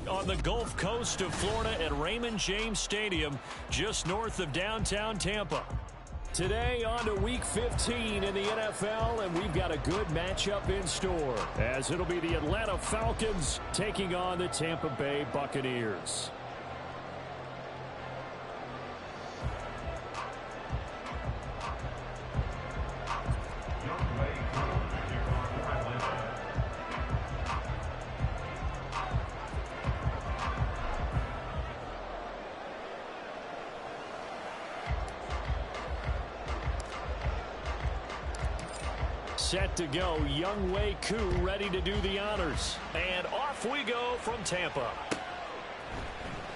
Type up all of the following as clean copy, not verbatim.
On the Gulf Coast of Florida at Raymond James Stadium, just north of downtown Tampa. Today on to Week 15 in the NFL, and we've got a good matchup in store, as it'll be the Atlanta Falcons taking on the Tampa Bay Buccaneers. Set to go, Younghoe Koo ready to do the honors. And off we go from Tampa.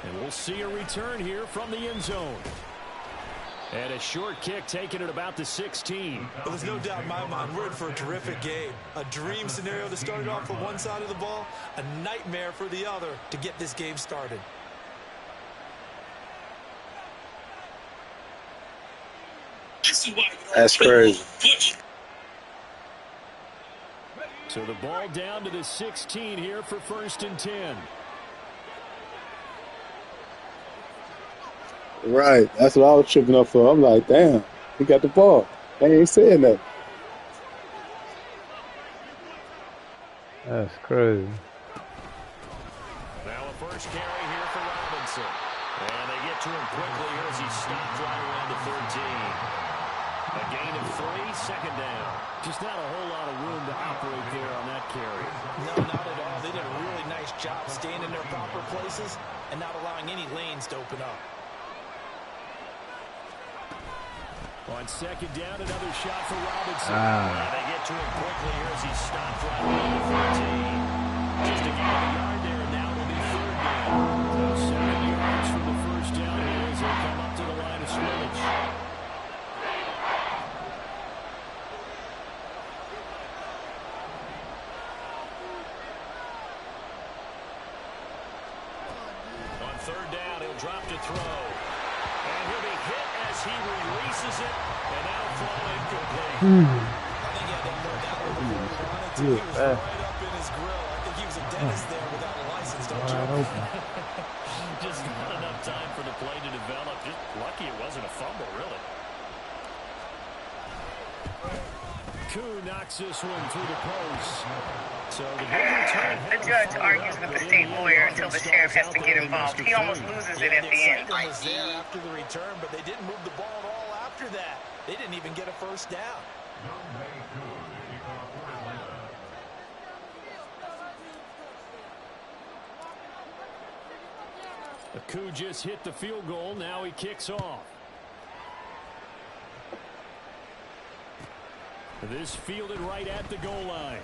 And we'll see a return here from the end zone. And a short kick taken at about the 16. Well, there's no doubt in my mind we're in for a terrific game. A dream scenario to start it off for one side of the ball, a nightmare for the other to get this game started. That's crazy. So the ball down to the 16 here for 1st and 10. Right. That's what I was tripping up for. I'm like, damn, he got the ball. They ain't saying that. That's crazy. Now a first carry here for Robinson. And they get to him quickly here as he stopped right around the 13. A gain of 3, second down. Just not a whole lot of room to operate there on that carry. No, not at all. They did a really nice job staying in their proper places and not allowing any lanes to open up. On second down, another shot for Robinson. They get to him quickly here as he stopped right around the 13. Just a gain of a yard there, and now it'll be 3rd down. So 7 yards for the first down here as they come up to the line of scrimmage. On 3rd down, he'll drop to throw. And he'll be hit as he releases it, and that'll fall incomplete. I think he had that more down before he wanted to. He was right up in his grill. I think he was a dentist there without a license, don't you? Just not enough time for the play to develop. Just lucky it wasn't a fumble, really. Koo knocks this one through the post. So the judge argues with the state lawyer until the sheriff has to get involved. He almost loses it at the end. Was there after the return, but they didn't move the ball at all after that. They didn't even get a first down. Koo just hit the field goal. Now he kicks off. This fielded right at the goal line.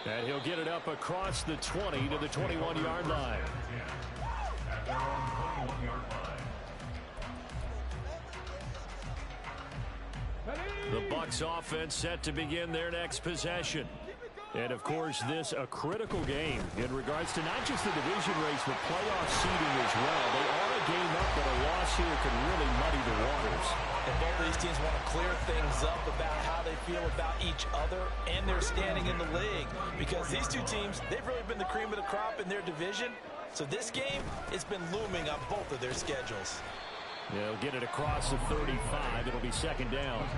And he'll get it up across the 20 to the 21-yard line. The Bucs offense set to begin their next possession. And, of course, this a critical game in regards to not just the division race, but playoff seeding as well. They are a game up, but a loss here can really muddy the waters. And both of these teams want to clear things up about how they feel about each other and their standing in the league. Because these two teams, they've really been the cream of the crop in their division. So this game, it's been looming on both of their schedules. They'll get it across the 35. It'll be 2nd down.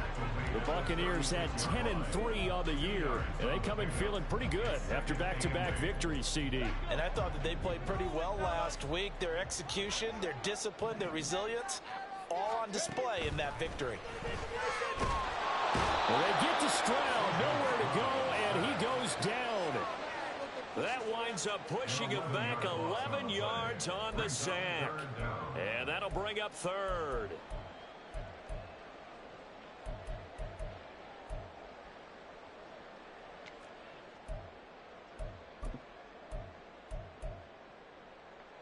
The Buccaneers had 10-3 on the year, and they come in feeling pretty good after back-to-back victories, CD. And I thought that they played pretty well last week. Their execution, their discipline, their resilience, all on display in that victory. Well, they get to Stroud, nowhere to go, and he goes down. That winds up pushing him back 11 yards on the sack. And that'll bring up 3rd.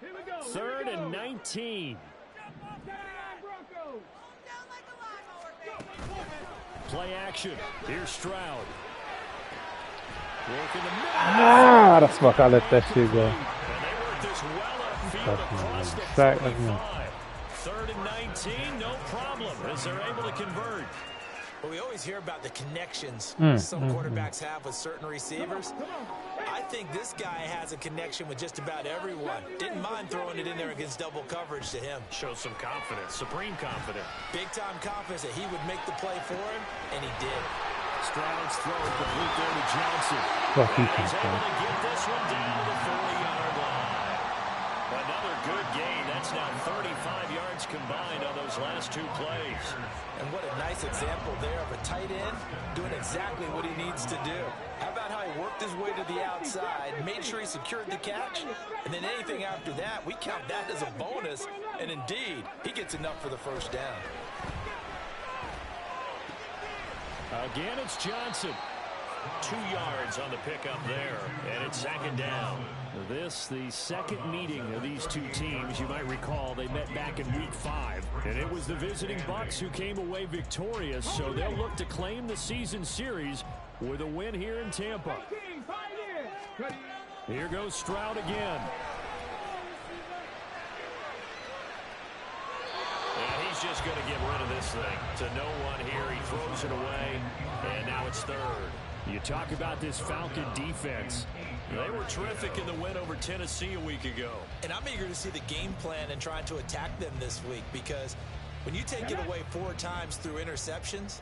Here we go. 3rd and 19. Play action. Here's Stroud. That's fuck, I let that shit go. Sack, 3rd and 19, no problem, as they're able to convert. Well, we always hear about the connections some quarterbacks have with certain receivers. I think this guy has a connection with just about everyone. Didn't mind throwing it in there against double coverage to him. Shows some confidence, supreme confidence. Big-time confidence that he would make the play for him, and he did. Stroud's throw complete there to Johnson. He's able to get this one down to the 40-yard line. Another good gain. That's now 35 yards combined on those last 2 plays. And what a nice example there of a tight end doing exactly what he needs to do. How about how he worked his way to the outside, made sure he secured the catch, and then anything after that, we count that as a bonus. And indeed, he gets enough for the first down. Again, it's Johnson. 2 yards on the pickup there, and it's 2nd down. This, the second meeting of these 2 teams. You might recall they met back in Week 5, and it was the visiting Bucs who came away victorious, so they'll look to claim the season series with a win here in Tampa. Here goes Stroud again. And he's just going to get rid of this thing to no one here. He throws it away, and now it's 3rd. You talk about this Falcon defense. They were terrific in the win over Tennessee a week ago. And I'm eager to see the game plan and trying to attack them this week, because when you take it away 4 times through interceptions,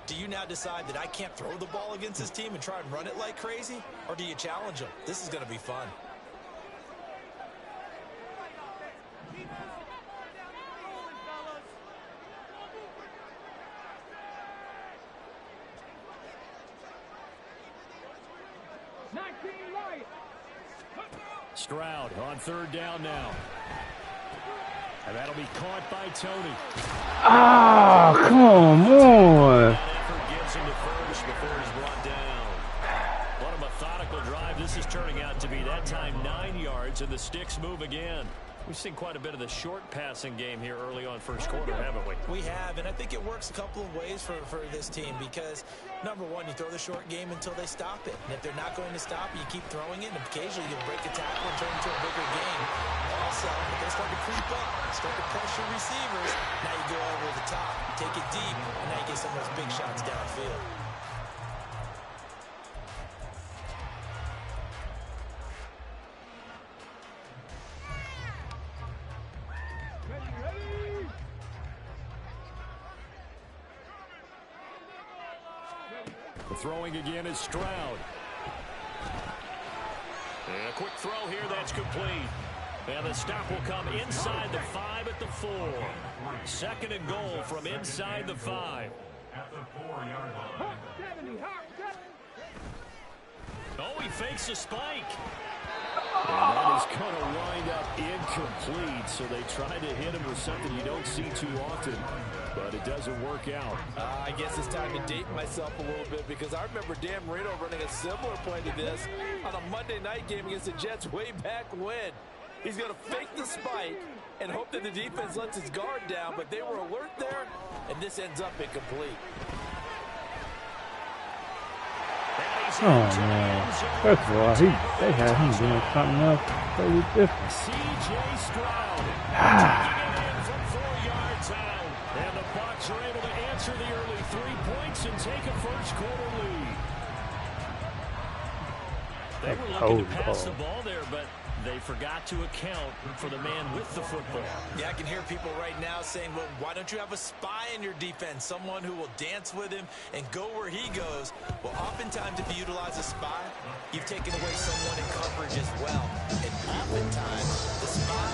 do you now decide that I can't throw the ball against this team and try and run it like crazy? Or do you challenge them? This is going to be fun. Stroud on 3rd down now. And that'll be caught by Tony. Ah, come on. That effort gives him the first before he's brought down. What a methodical drive. This is turning out to be that time 9 yards, and the sticks move again. We've seen quite a bit of the short passing game here early on first quarter, haven't we? We have, and I think it works a couple of ways for this team, because, number one, you throw the short game until they stop it. And if they're not going to stop it, you keep throwing it, and occasionally you'll break a tackle and turn it into a bigger game. Also, if they start to creep up, start to pressure receivers, now you go over the top, take it deep, and now you get some of those big shots downfield. Throwing again is Stroud. And a quick throw here, that's complete. And the stop will come inside the 5 at the 4. 2nd and goal from inside the 5. At the 4-yard line. Oh, he fakes a spike. And that is going to wind up incomplete, so they try to hit him with something you don't see too often, but it doesn't work out. I guess it's time to date myself a little bit, because I remember Dan Marino running a similar play to this on a Monday night game against the Jets way back when. He's going to fake the spike and hope that the defense lets his guard down, but they were alert there, and this ends up incomplete. Oh man. First of all, they had him doing something else totally different. C.J. Stroud taking it in from 4 yards out. And the Bucs are able to answer the early 3 points and take a first quarter lead. They were looking to pass the ball there, but they forgot to account for the man with the football. Yeah, I can hear people right now saying, well, why don't you have a spy in your defense, someone who will dance with him and go where he goes? Well, oftentimes if you utilize a spy, you've taken away someone in coverage as well. And oftentimes, the spy,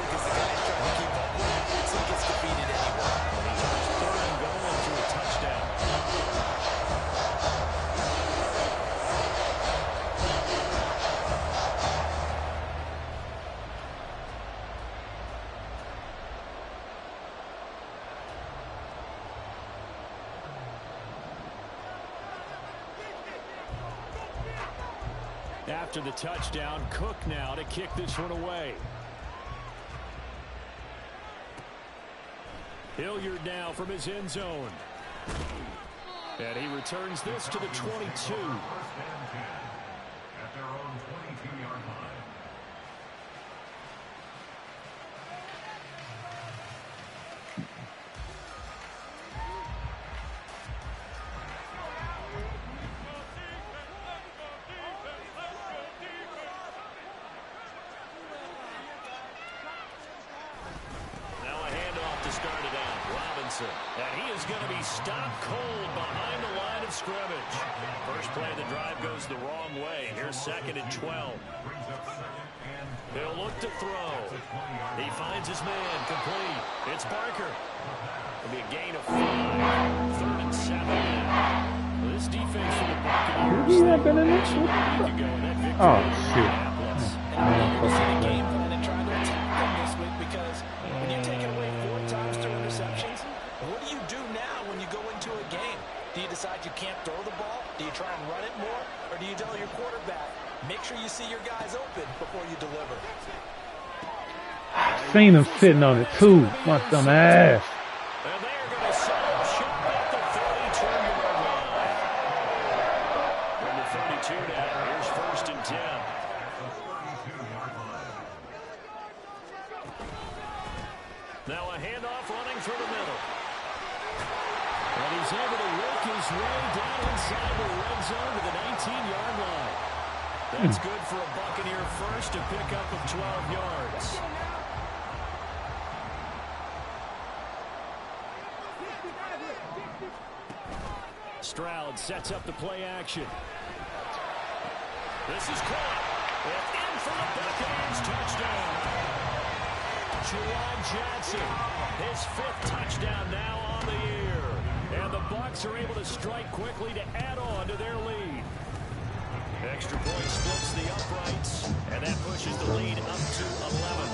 because the guy's trying to keep up with him, so he gets defeated anyway. And he turns 3rd and goal into a touchdown. After the touchdown, Cook now to kick this one away. Hilliard now from his end zone. And he returns this to the 22. At their own 22-yard line. is going to be stopped cold behind the line of scrimmage. First play of the drive goes the wrong way. Here's 2nd and 12. He'll look to throw. He finds his man, complete. It's Parker. It'll be a gain of 5. 3rd and 7 now. Well, this defense for the Buccaneers. Did he have been in this one? Oh, shoot. The game plan and trying to attack them this week because when you take it away 4 times through interceptions, what do you do now when you go into a game? Do you decide you can't throw the ball? Do you try and run it more? Or do you tell your quarterback, make sure you see your guys open before you deliver? I seen him sitting on it too. My dumb ass. And they are going to set up shop at the 32-yard line. From the 32 now, here's 1st and 10. Now a handoff running through the middle. And he's able to work his way down inside the red zone to the 19-yard line. That's good for a Buccaneer first to pick up of 12 yards. Stroud sets up the play action. This is caught. And in for the Buccaneers touchdown. Juwan Johnson, his 5th touchdown now on the year. And the Bucs are able to strike quickly to add on to their lead. Extra point splits the uprights, and that pushes the lead up to 11.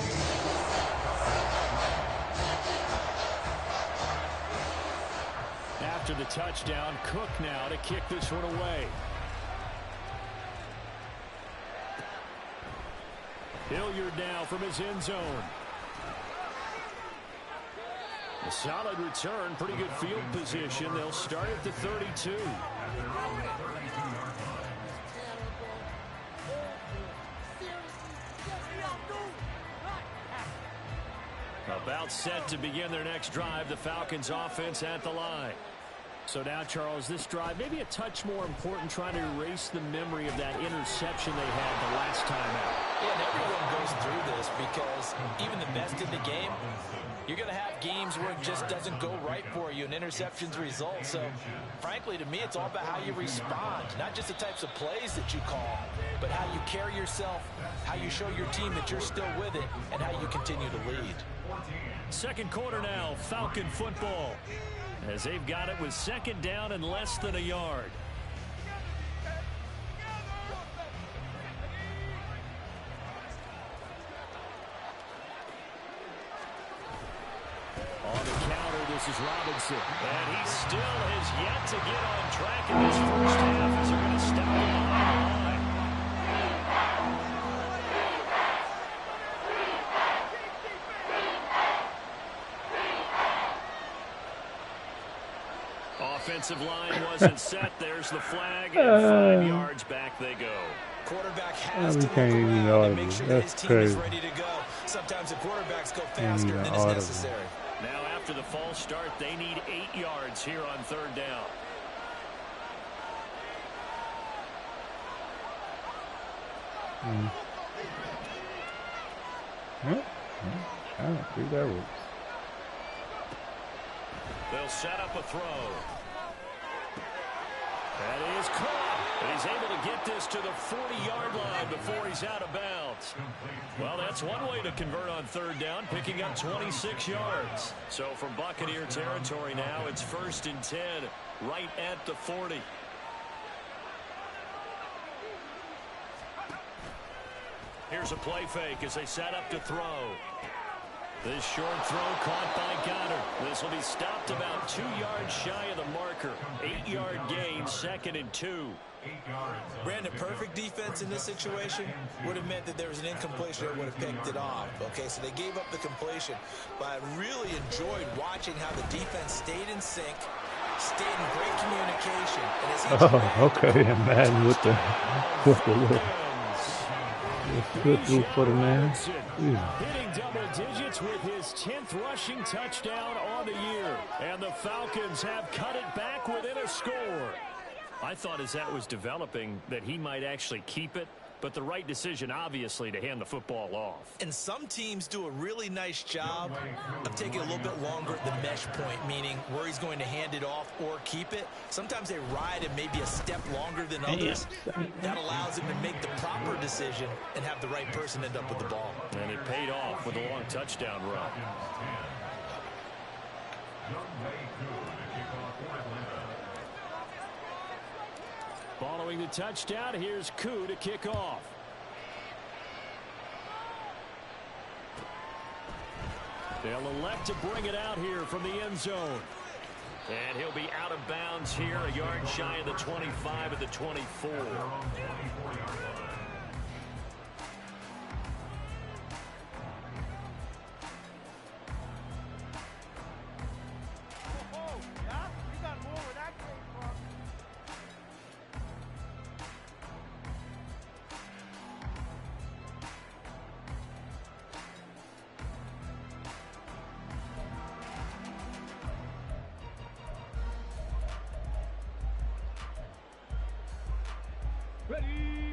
After the touchdown, Cook now to kick this one away. Hilliard now from his end zone. A solid return, pretty good field position. They'll start at the 32. About set to begin their next drive, the Falcons offense at the line. So now, Charles, this drive maybe a touch more important, trying to erase the memory of that interception they had the last time out. Yeah, and everyone goes through this because even the best in the game, you're going to have games where it just doesn't go right for you and interceptions result. So, frankly, to me, it's all about how you respond, not just the types of plays that you call, but how you carry yourself, how you show your team that you're still with it, and how you continue to lead. Second quarter now, Falcon football, as they've got it with 2nd down and less than a yard. On the counter, this is Robinson. And he still has yet to get on track in this first half as they're going to stop him behind the line. Offensive line wasn't set. There's the flag, and 5 yards back they go. Quarterback has to look can't even around and argue. make sure that his That's team is crazy. ready to go. Sometimes the quarterbacks go faster than is audible. necessary. Now after the false start, they need 8 yards here on 3rd down. I don't think that works. They'll set up a throw. That is caught. And he's able to get this to the 40-yard line before he's out of bounds. Well, that's one way to convert on 3rd down, picking up 26 yards. So from Buccaneer territory now, it's 1st and 10, right at the 40. Here's a play fake as they set up to throw. This short throw caught by Goddard. This will be stopped about 2 yards shy of the marker. 8-yard gain, 2nd and 2. Brandon, perfect defense in this situation would have meant that there was an incompletion that would have picked it off. Okay, so they gave up the completion. But I really enjoyed watching how the defense stayed in sync, stayed in great communication. And as he Okay, and Madden with the little through for the man. Yeah. Hitting double digits with his 10th rushing touchdown on the year. And the Falcons have cut it back within a score. I thought as that was developing that he might actually keep it. but the right decision, obviously, to hand the football off. And some teams do a really nice job of taking a little bit longer at the mesh point, meaning where he's going to hand it off or keep it. Sometimes they ride it maybe a step longer than others. That allows him to make the proper decision and have the right person end up with the ball. And it paid off with a long touchdown run. Following the touchdown, here's Koo to kick off. They'll elect to bring it out here from the end zone. And he'll be out of bounds here, a yard shy of the 25 at the 24.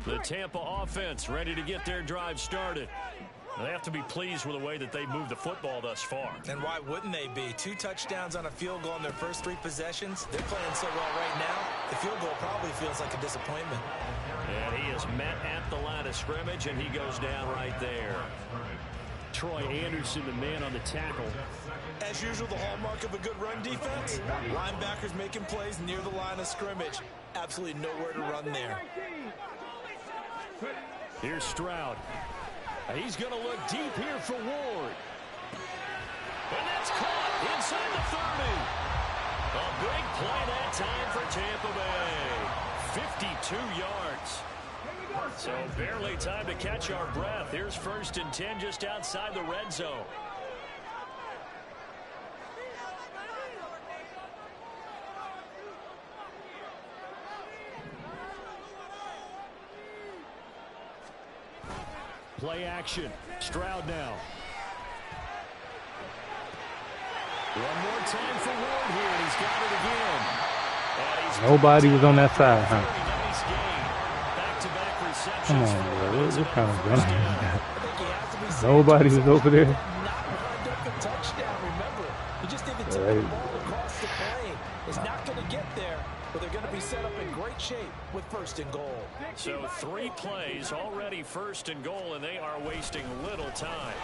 The Tampa offense ready to get their drive started. They have to be pleased with the way that they moved the football thus far. And why wouldn't they be? 2 touchdowns on a field goal in their first 3 possessions. They're playing so well right now, the field goal probably feels like a disappointment. And he is met at the line of scrimmage, and he goes down right there. Troy Anderson, the man on the tackle. As usual, the hallmark of a good run defense, linebackers making plays near the line of scrimmage. Absolutely nowhere to run there. Here's Stroud. He's going to look deep here for Ward. And that's caught inside the 30. A big play that time for Tampa Bay. 52 yards. So barely time to catch our breath. Here's 1st and 10 just outside the red zone. Play action. Stroud now. One more time for Ward here, and he's got it again. Nobody was on that side, huh? Nice game. Back-to-back receptions. Come on, bro. What kind of gun is that? Nobody was over there. Touchdown, remember. He just didn't take the ball across the plane. It's not going to get there, but they're going to be set up in great shape with 1st and goal. So 3 plays already 1st and goal, and they are wasting little time.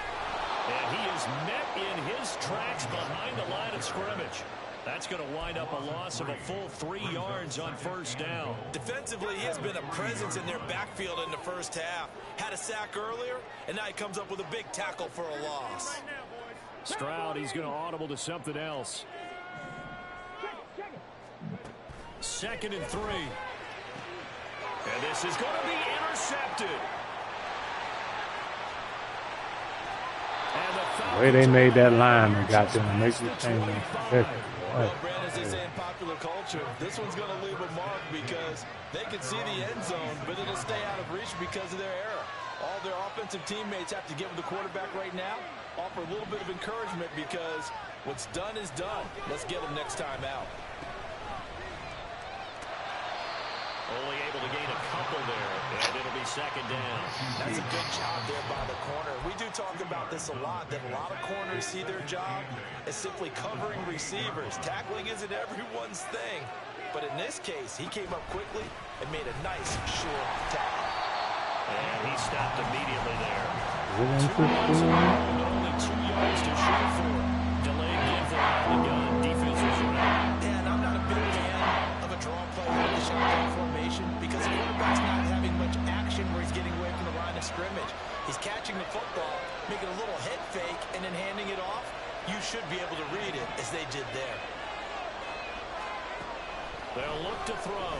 And he is met in his tracks behind the line of scrimmage. That's going to wind up a loss of a full 3 yards on 1st down. Defensively, he has been a presence in their backfield in the first half. Had a sack earlier, and now he comes up with a big tackle for a loss. Stroud, he's going to audible to something else. 2nd and 3. And this is going to be intercepted. The way they made that line and got them to make the change. Well, Brandon, as they say in popular culture, this one's going to leave a mark because they can see the end zone, but it'll stay out of reach because of their error. All their offensive teammates have to give the quarterback right now, offer a little bit of encouragement because what's done is done. Let's get them next time out. Only able to gain a couple there, and it'll be 2nd down. That's a good job there by the corner. We do talk about this a lot, that a lot of corners see their job as simply covering receivers. Tackling isn't everyone's thing. But in this case, he came up quickly and made a nice, short tackle. And he stopped immediately there. Only 2 yards to shoot for. Delayed game for the gun. Defense was right. And I'm not a big fan of a draw play in the shotgun formation because the quarterback's not having much action where he's getting away from the line of scrimmage. He's catching the football, making a little head fake, and then handing it off. You should be able to read it as they did there. They'll look to throw.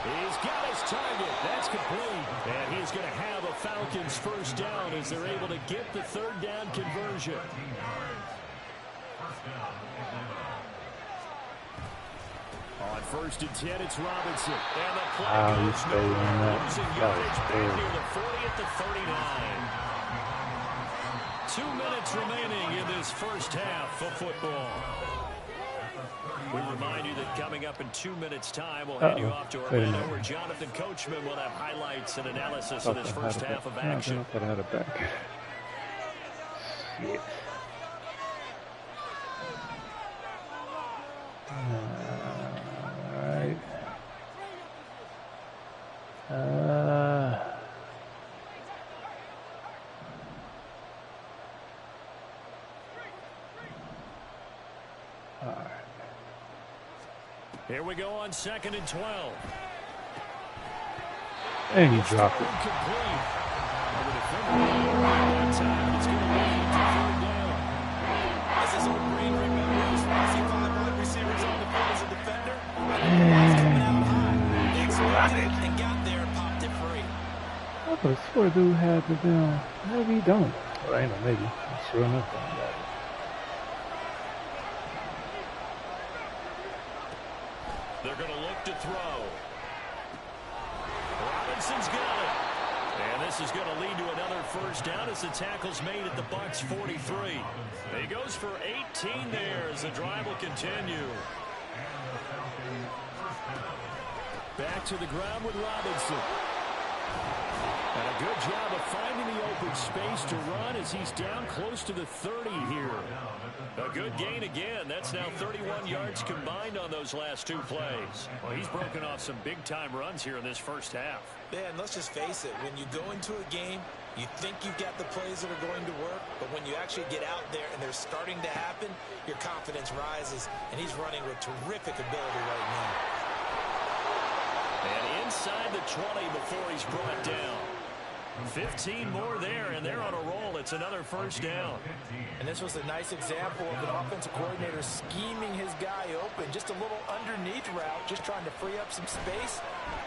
He's got his target. That's complete. And he's going to have a Falcons 1st down as they're able to get the 3rd down conversion. On 1st and 10, it's Robinson. And the play goes nowhere. Losing yardage back near the 40 at the 39. 2 minutes remaining in this first half of football. We remind you that coming up in 2 minutes' time, we'll hand you off to Orlando, where Jonathan Coachman will have highlights and analysis of this first half of action. I thought I had it back. Shit. Alright. Alright. Here we go on 2nd and 12. And he dropped it. As his old brain remembers, I see 5 wide receivers on the field as a defender. Coming out high. They expected it and got there and popped it free. I could have swore dude had the down. Maybe he don't. Well, I know, maybe. Sure enough, I got it. They're going to look to throw. Robinson's got it. And this is going to lead to another first down as the tackle's made at the Bucs 43. He goes for 18 there as the drive will continue. Back to the ground with Robinson. And a good job of finding the open space to run as he's down close to the 30 here. A good gain again. That's now 31 yards combined on those last 2 plays. Well, he's broken off some big-time runs here in this first half. Man, let's just face it. When you go into a game, you think you've got the plays that are going to work, but when you actually get out there and they're starting to happen, your confidence rises, and he's running with terrific ability right now. And inside the 20 before he's brought down. 15 more there, and they're on a roll. It's another first down. And this was a nice example of an offensive coordinator scheming his guy open. Just a little underneath route, just trying to free up some space,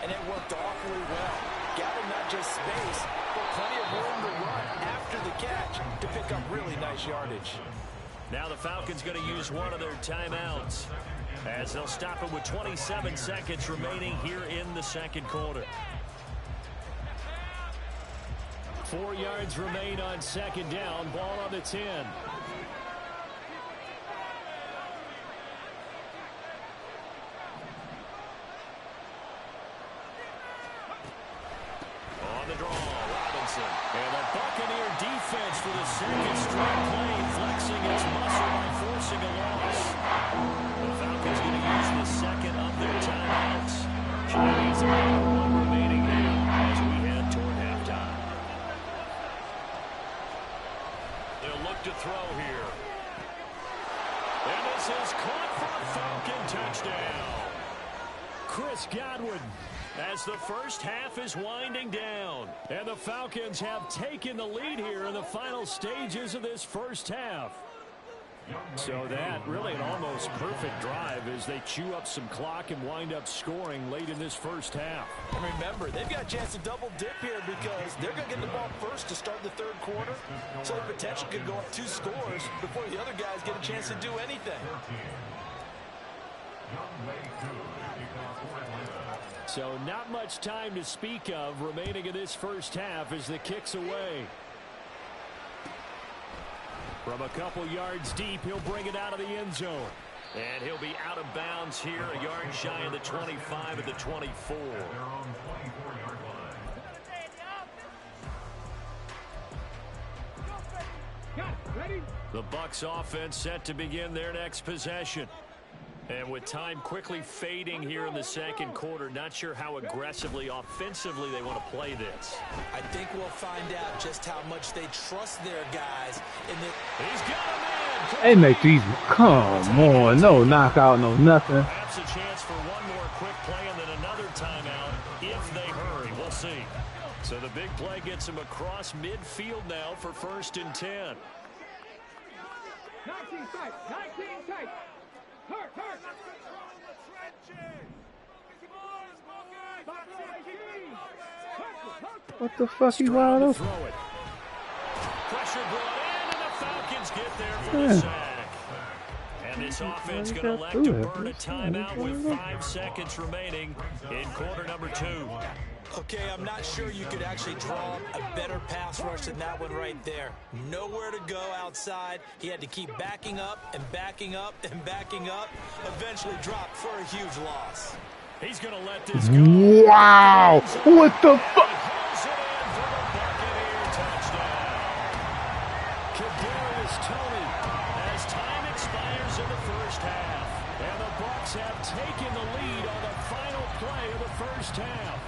and it worked awfully well. Got him not just space, but plenty of room to run after the catch to pick up really nice yardage. Now the Falcons going to use one of their timeouts as they'll stop it with 27 seconds remaining here in the second quarter. 4 yards remain on second down. Ball on the 10. On the draw, Robinson. And the Buccaneer defense for the second straight play, flexing its muscle by forcing a loss. The Falcons going to use the second of their timeouts. Chinese about 1 remaining here as we head toward halftime. They'll look to throw here. And this is caught for a Falcon touchdown. Chris Godwin, as the first half is winding down. And the Falcons have taken the lead here in the final stages of this first half. So that really an almost perfect drive as they chew up some clock and wind up scoring late in this first half. And remember, they've got a chance to double dip here because they're going to get the ball first to start the third quarter. So the potential could go up 2 scores before the other guys get a chance to do anything. So not much time to speak of remaining in this first half as the kick's away. From a couple yards deep, he'll bring it out of the end zone. And he'll be out of bounds here, a yard shy of the 25 at the 24. The Bucs offense set to begin their next possession. And with time quickly fading here in the second quarter, not sure how aggressively, offensively they want to play this. I think we'll find out just how much they trust their guys. He's got a man. Hey, make these. Come on. No knockout, no nothing. Perhaps a chance for one more quick play and then another timeout if they hurry. We'll see. So the big play gets him across midfield now for 1st and 10. 19 tight. 19 tight. Hurt. What the fuck he wide open? Pressure brought in, and the Falcons get there for the sack. And this this offense going to elect to burn a timeout with 5 seconds remaining in quarter number 2. Okay, I'm not sure you could actually draw a better pass rush than that one right there. Nowhere to go outside. He had to keep backing up and backing up and backing up. Eventually dropped for a huge loss. He's going to let this go. Wow! What the fuck? As time expires in the first half, and the Bucs have taken the lead on the final play of the first half.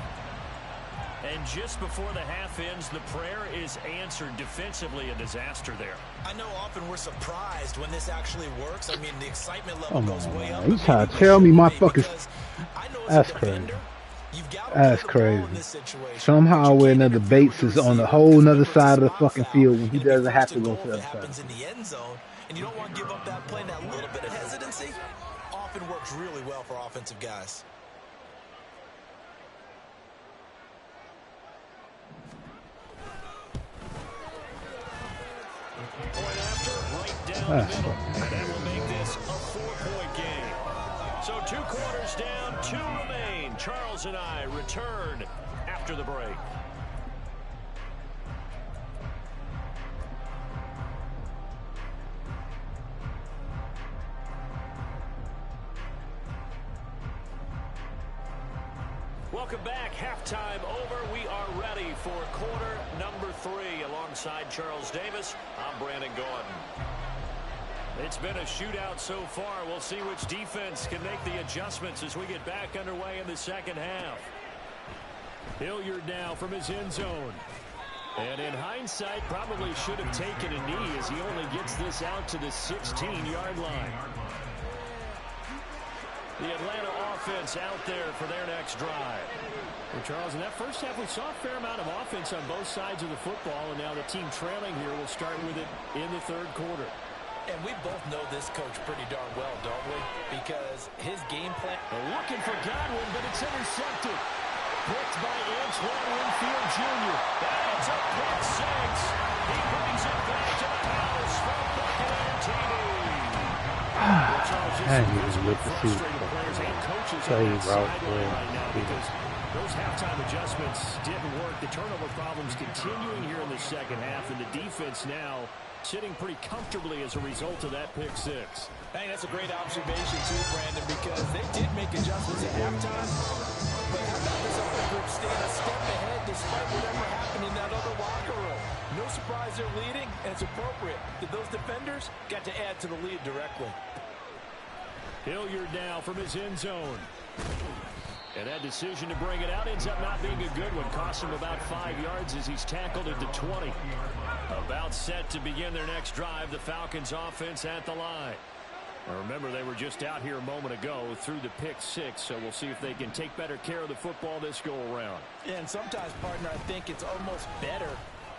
And just before the half ends, the prayer is answered. Defensively, a disaster there. I know often we're surprised when this actually works. I mean, the excitement level goes way up. You trying to tell me my fucking... That's crazy. That's crazy. Somehow or another, Bates is on the whole other side of the fucking field when he doesn't have to go to the other side. In the end zone, and you don't want to give up that play. That little bit of hesitancy often works really well for offensive guys. Point after, right down the middle. And that will make this a 4-point game. So 2 quarters down, 2 remain. Charles and I return after the break. Welcome back. Halftime over. We are ready for quarter number 3. Alongside Charles Davis, I'm Brandon Gordon. It's been a shootout so far. We'll see which defense can make the adjustments as we get back underway in the second half. Hilliard now from his end zone. And in hindsight, probably should have taken a knee as he only gets this out to the 16-yard line. The Atlanta offense out there for their next drive. Well, Charles, in that first half, we saw a fair amount of offense on both sides of the football, and now the team trailing here will start with it in the third quarter. And we both know this coach pretty darn well, don't we? Because his game plan... Looking for Godwin, but it's intercepted. Picked by Antoine Winfield Jr. That's a pick 6. He brings it back to the house from Buccaneer TV. I didn't even look to see because those halftime adjustments didn't work. The turnover problems continuing here in the second half, and the defense now sitting pretty comfortably as a result of that pick 6. I think that's a great observation too, Brandon, because they did make adjustments at halftime. But how about this other group staying a step ahead despite whatever happened in that other locker room? No surprise they're leading, and it's appropriate that those defenders got to add to the lead directly. Hilliard now from his end zone. And that decision to bring it out ends up not being a good one. Cost him about 5 yards as he's tackled at the 20. About set to begin their next drive. The Falcons offense at the line. Now remember, they were just out here a moment ago through the pick 6, so we'll see if they can take better care of the football this go around. And sometimes, partner, I think it's almost better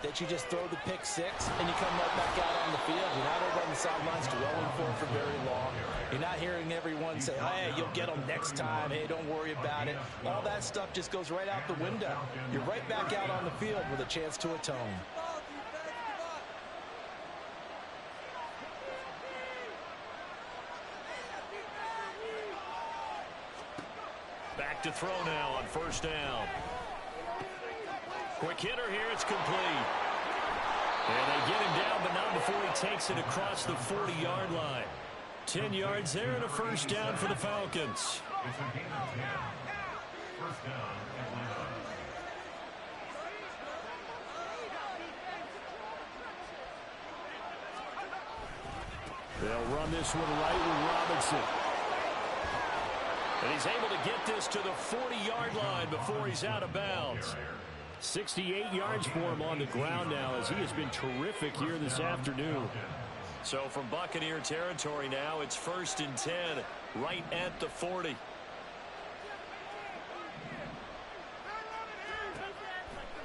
that you just throw the pick 6 and you come right back out on the field. You're not over on the sidelines dwelling for very long. You're not hearing everyone say, hey, you'll get them next time. Hey, don't worry about it. All that stuff just goes right out the window. You're right back out on the field with a chance to atone. Back to throw now on first down. Quick hitter here, it's complete. And they get him down, but not before he takes it across the 40-yard line. 10 yards there and a first down for the Falcons. They'll run this one right with Robinson. And he's able to get this to the 40-yard line before he's out of bounds. 68 yards for him on the ground now as he has been terrific here this afternoon. So from Buccaneer territory now, it's 1st and 10 right at the 40.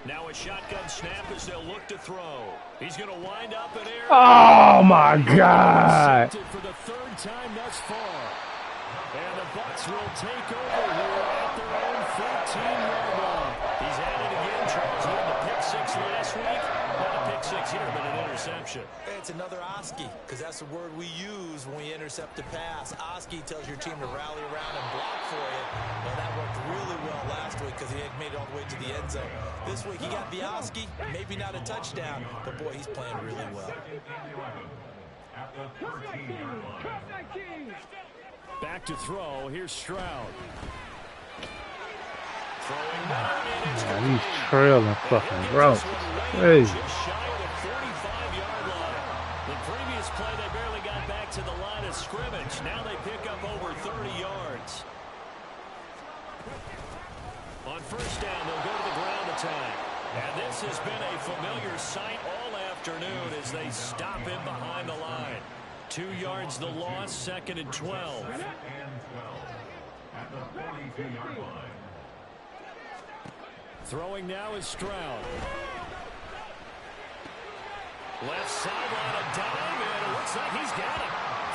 Now a shotgun snap as they'll look to throw. He's going to wind up in air. Oh, my God. For the 3rd time thus far. And the Bucs will take over here at their own 14-yard line. He's at it again, Charles. He had the pick 6 last week. Not a pick 6 here, but an interception. it's another Oski, because that's the word we use when we intercept a pass. Oski tells your team to rally around and block for you. Well, that worked really well last week because he had made it all the way to the end zone. This week he got the Oski, maybe not a touchdown, but boy, he's playing really well. Back to throw. Here's Stroud. Man, he's trailing fucking gross. Crazy. Just shy of the 45-yard line. The previous play, they barely got back to the line of scrimmage. Now they pick up over 30 yards. On first down, they'll go to the ground attack. And this has been a familiar sight all afternoon as they stop him behind the line. 2 yards the loss, 2nd and 12. Throwing now is Stroud. Left sideline, a dime, and it looks like he's got it.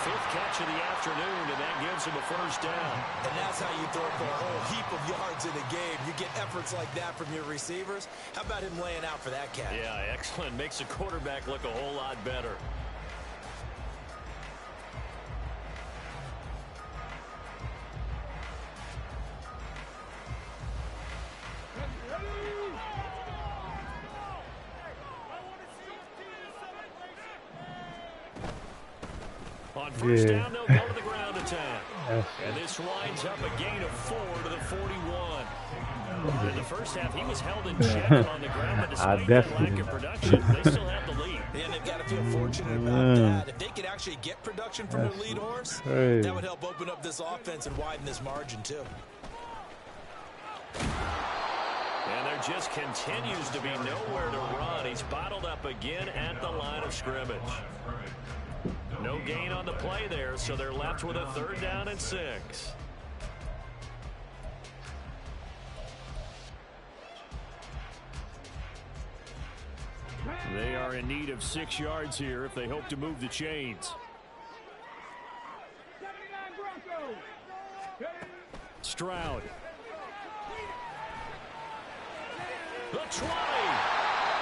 5th catch of the afternoon, and that gives him a first down. And that's how you throw for a whole heap of yards in a game. You get efforts like that from your receivers. How about him laying out for that catch? Yeah, excellent. Makes the quarterback look a whole lot better. On first down, they'll go to the ground attack. And this winds up a gain of 4 to the 41. In the first half, he was held in check on the ground, but despite that lack of production, they still have the lead. And they've got to feel fortunate about that. If they could actually get production from their lead horse, that would help open up this offense and widen this margin, too. And there just continues to be nowhere to run. He's bottled up again at the line of scrimmage. No gain on the play there, so they're left with a 3rd down and 6. They are in need of 6 yards here if they hope to move the chains. Stroud. The 20.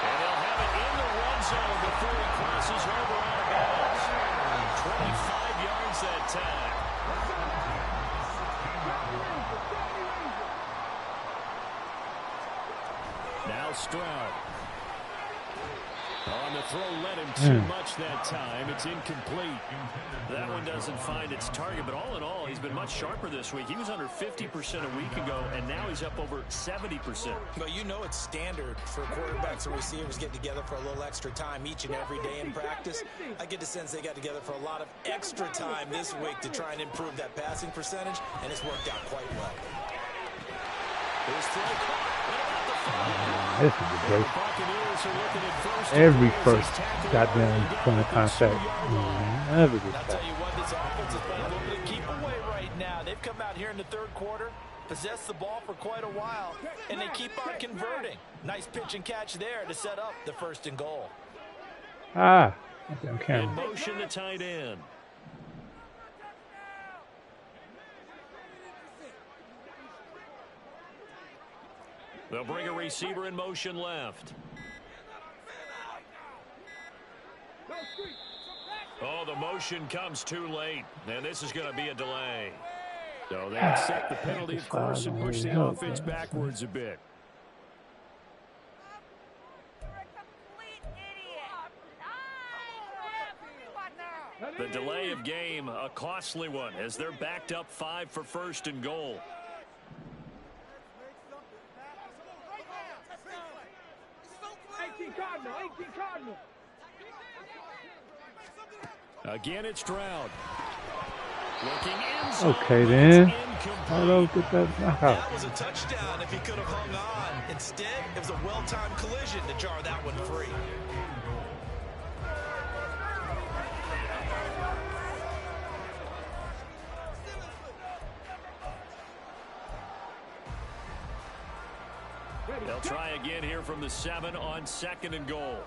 And they'll have it in the red zone before he crosses over out of bounds. 25 yards that time. Now Stroud. On the throw, led him too much that time. It's incomplete. That one doesn't find its target, but all in all, he's been much sharper this week. He was under 50% a week ago, and now he's up over 70%. But you know it's standard for quarterbacks and receivers get together for a little extra time each and every day in practice. I get the sense they got together for a lot of extra time this week to try and improve that passing percentage, and it's worked out quite well. This throw caught. What about the follow? This is a great. Every first goddamn point of contact. Every good I'll tell you what, this offense is playing a little bit of keep away right now. They've come out here in the 3rd quarter, possessed the ball for quite a while, and they keep on converting. Nice pitch and catch there to set up the 1st and goal. In motion, the tight end. They'll bring a receiver in motion left. Oh, the motion comes too late, and this is going to be a delay. So they accept the penalty, of course, and push the offense backwards a bit. The delay of game, a costly one, as they're backed up 5 for 1st and goal. Again, it's Stroud. Okay, then. I don't get that knockout. That was a touchdown if he could have hung on. Instead, it was a well-timed collision to jar that one free. They'll try again here from the 7 on 2nd and goal.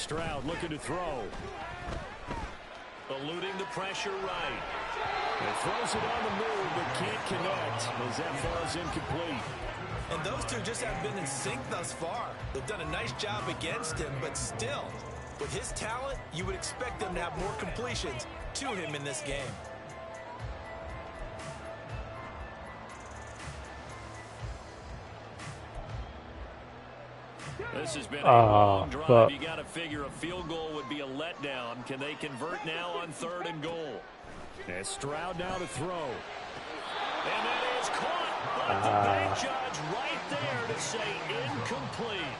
Stroud looking to throw. Eluding the pressure right. And throws it on the move, but can't connect as that falls incomplete. And those two just haven't been in sync thus far. They've done a nice job against him, but still, with his talent, you would expect them to have more completions to him in this game. This has been a long drive. You got to figure a field goal would be a letdown. Can they convert now on 3rd and goal? And Stroud now to throw. And that is caught. But the big judge right there to say incomplete.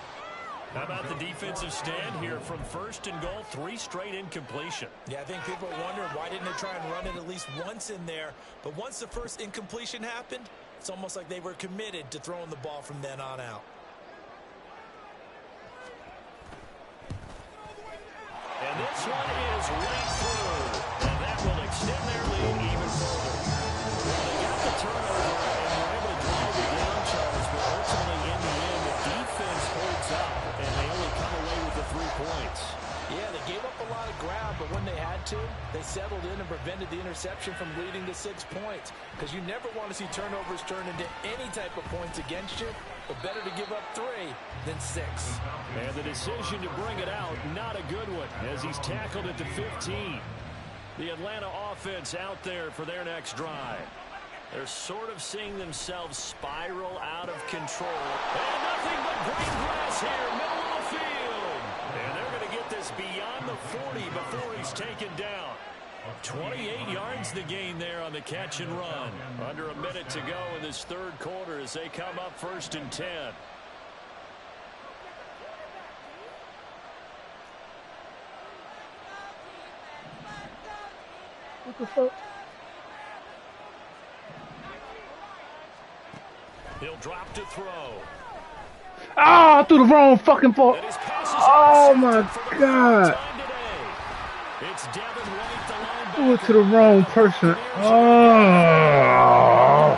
How about the defensive stand here from 1st and goal? 3 straight incompletion. Yeah, I think people are wondering why didn't they try and run it at least once in there. But once the first incompletion happened, it's almost like they were committed to throwing the ball from then on out. And this one is right through. And that will extend their lead even further. Well, they got the turnover and were able to drive it down, Charles, but ultimately in the end, the defense holds up, and they only come away with the 3 points. Yeah, they gave up a lot of ground, but when they had to, they settled in and prevented the interception from leading to 6 points. Because you never want to see turnovers turn into any type of points against you, but better to give up 3 than 6. And the decision to bring it out, not a good one, as he's tackled at the 15. The Atlanta offense out there for their next drive. They're sort of seeing themselves spiral out of control. And nothing but green grass here, middle of the field. And they're going to get this beyond the 40 before he's taken down. 28 yards the gain there on the catch and run. Under a minute to go in this 3rd quarter as they come up 1st and 10. What the fuck? He'll drop to throw. Ah, I threw the wrong fucking ball. Oh my god. It's Devin White, the linebacker. Threw it to the wrong person. Oh.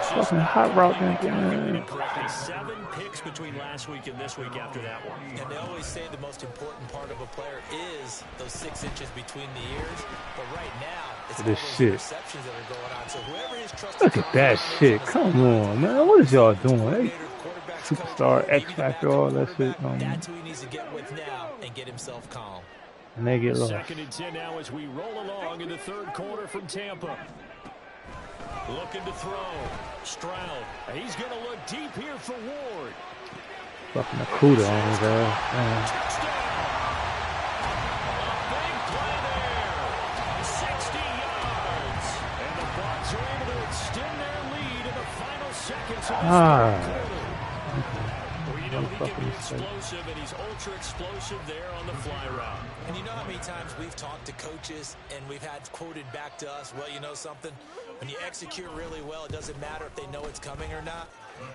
Fucking hot route again. 7 picks between last week and this week after that one. And they always say the most important part of a player is those 6 inches between the ears. But right now, it's all those interceptions that are going on. So whoever his trusted look at that shit. Come on, man. What is y'all doing? Hey, superstar, X Factor, all that shit. That's who he needs to get with now and get himself calm. And they get lost. 2nd and 10 now as we roll along in the 3rd quarter from Tampa. Looking to throw. Stroud. He's going to look deep here for Ward. Fucking Akuda on his ass. Touchdown. A big play there. 60 yards. And the Bucs are able to extend their lead in the final seconds of the 3rd quarter. Well, you know, he can be explosive, and he's ultra explosive there on the fly route. And you know how many times we've talked to coaches and we've had quoted back to us, well, you know something? When you execute really well, it doesn't matter if they know it's coming or not.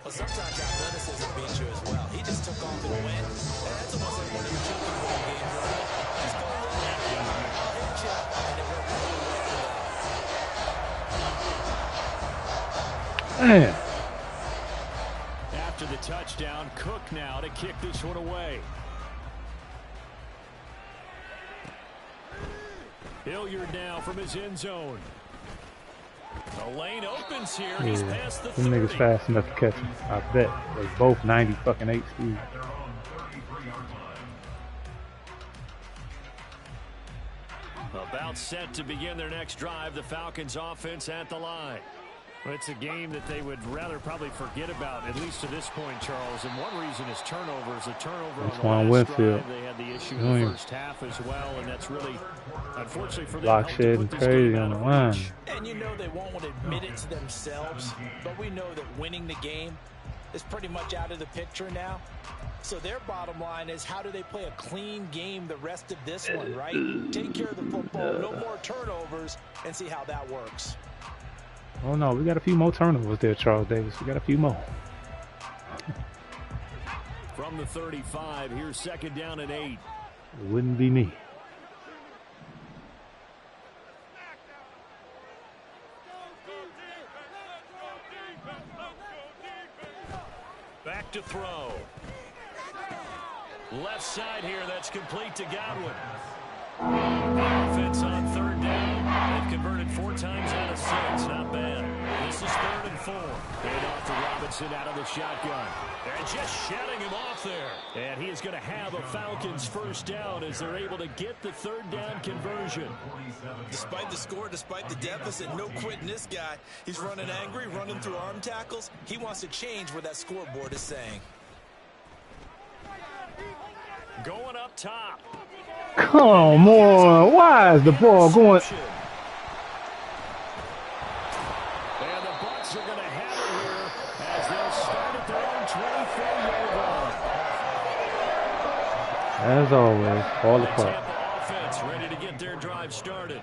Well, sometimes athleticism beats you as well. He just took off and went. And that's almost like one of your chicken ball games, right? Just go look at it. I'll hit you. And it worked really well for them. Man. After the touchdown, Cook now to kick this one away. Hilliard now from his end zone. The lane opens here. He's past the 30. Them niggas fast enough to catch him. I bet. They both 90-fucking-8 speed. About set to begin their next drive. The Falcons offense at the line. Well, it's a game that they would rather probably forget about, at least to this point, Charles. And one reason is turnovers. A turnover on the last drive. They had the issue in the first half as well, and that's really, unfortunately for them, Block shit and crazy on the line. And you know they won't want to admit it to themselves, but we know that winning the game is pretty much out of the picture now. So their bottom line is, how do they play a clean game the rest of this one, right? Take care of the football, no more turnovers, and see how that works. Oh no, we got a few more turnovers there, Charles Davis. We got a few more. From the 35, here's 2nd down and 8. It wouldn't be me. Back to throw. Left side here, that's complete to Godwin. Offense on third down. They've converted 4 times out of 6. Not bad. This is 3rd and 4. And off to Robinson out of the shotgun. And just shutting him off there. And he is going to have a Falcons first down as they're able to get the 3rd down conversion. Despite the score, despite the deficit, no quitting this guy. He's running angry, running through arm tackles. He wants to change what that scoreboard is saying. Going up top. Come on. Why is the ball going? And the Bucs are going to have it here as they'll start at their own 24-yard line. As always, fall apart. Tampa offense ready to get their drive started.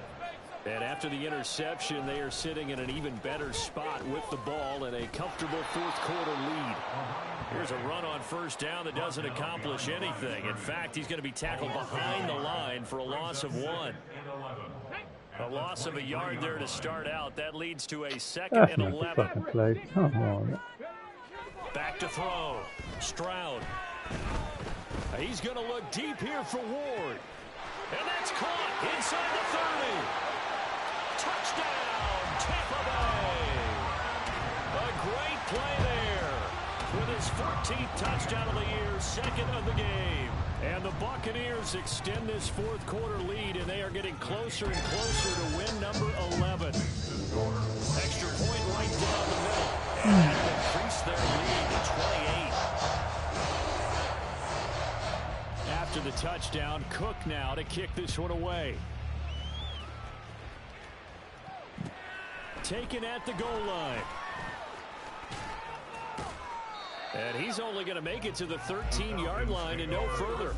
And after the interception, they are sitting in an even better spot with the ball and a comfortable 4th quarter lead. Here's a run on first down that doesn't accomplish anything. In fact, he's going to be tackled behind the line for a loss of 1. A loss of a yard there to start out. That leads to a 2nd That's and not the 11. fucking play. Come on. Back to throw. Stroud. He's going to look deep here for Ward. And that's caught inside the 30. Touchdown, Tampa Bay. A great play there. With his 14th touchdown of the year, 2nd of the game. And the Buccaneers extend this 4th quarter lead, and they are getting closer and closer to win number 11. Extra point right down the middle. And that'll increase their lead to 28. After the touchdown, Cook now to kick this one away. Taken at the goal line. And he's only going to make it to the 13-yard line and no further.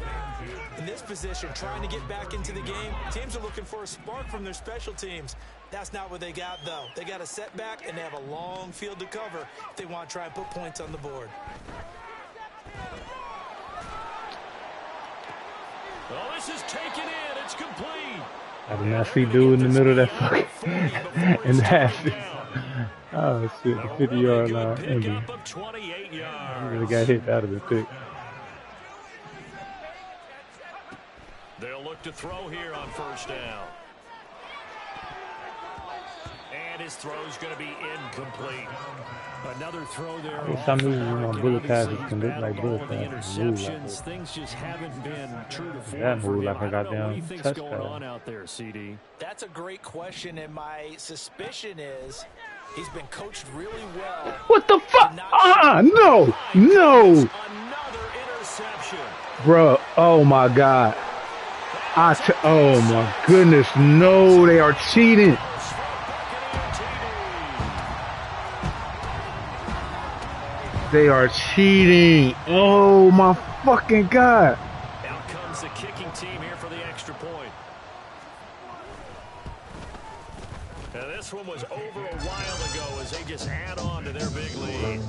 In this position, trying to get back into the game, teams are looking for a spark from their special teams. That's not what they got, though. They got a setback, and they have a long field to cover if they want to try and put points on the board. Well, this is taken in. It's complete. I did not see dude in the middle of that fucking in the half. Oh shit, the 50-yard line. He really got hit out of the pick. They'll look to throw here on first down. And his throw's going to be incomplete. Another throw there. For some reason, you know, bullet passes can look like bullet passes. Interceptions. Things just haven't been true to form. That move like I I got don't know what down you think's touchdown. going on out there, CD. That's a great question, and my suspicion is he's been coached really well. What the fuck? No, no. Another interception. Bro, oh my God. Oh my goodness, no, they are cheating. They are cheating. Oh my fucking God. Out comes the kicking team here for the extra point. Now this one was over a while ago as they just add on to their big lead.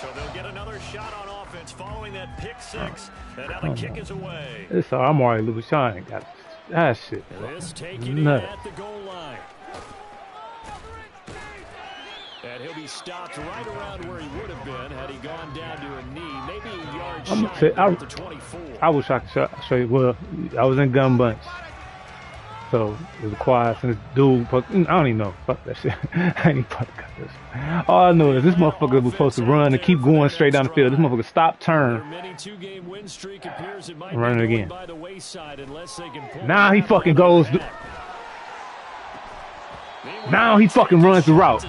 So they'll get another shot on offense following that pick six. And now the kick is away. I'm already losing. Sean got that shit. This taken in at the goal line. And he'll be stopped right around where he would have been had he gone down to a knee. Maybe a yard shy at the 24. I wish I could show you. Well, I was in gun bunch. So it was quiet since dude. I don't even know. Fuck that shit. I ain't even fucking got this. All I know is this motherfucker was supposed to run and keep going straight down the field. This motherfucker stop, turn, run it again. Now he fucking goes. Now he fucking runs the route.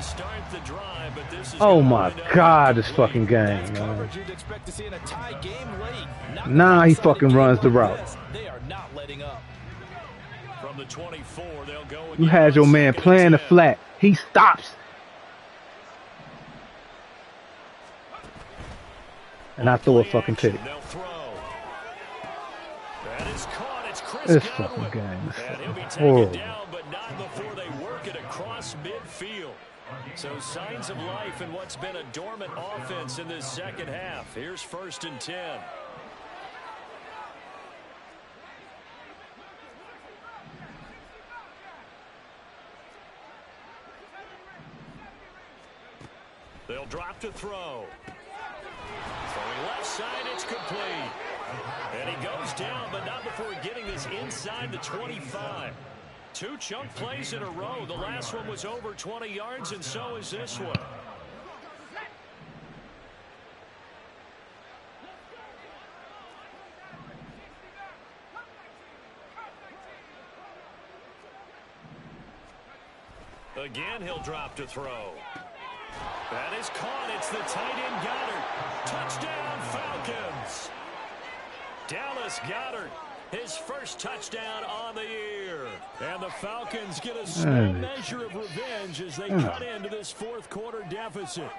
Oh my God, this fucking game, man. Now he fucking runs the route. They are not letting up. From the 24, they'll go. You had your man playing the flat. He stops. And I throw a fucking pick. This fucking game is horrible. But not before they work it across midfield. So signs of life in what's been a dormant offense in this second half. Here's 1st and 10. He'll drop to throw. Throwing left side, it's complete. And he goes down, but not before getting this inside the 25. 2 chunk plays in a row. The last one was over 20 yards, and so is this one. Again, he'll drop to throw. That is caught. It's the tight end Goddard. Touchdown, Falcons. Dallas Goddard, his first touchdown on the year. And the Falcons get a small measure of revenge as they cut into this fourth quarter deficit.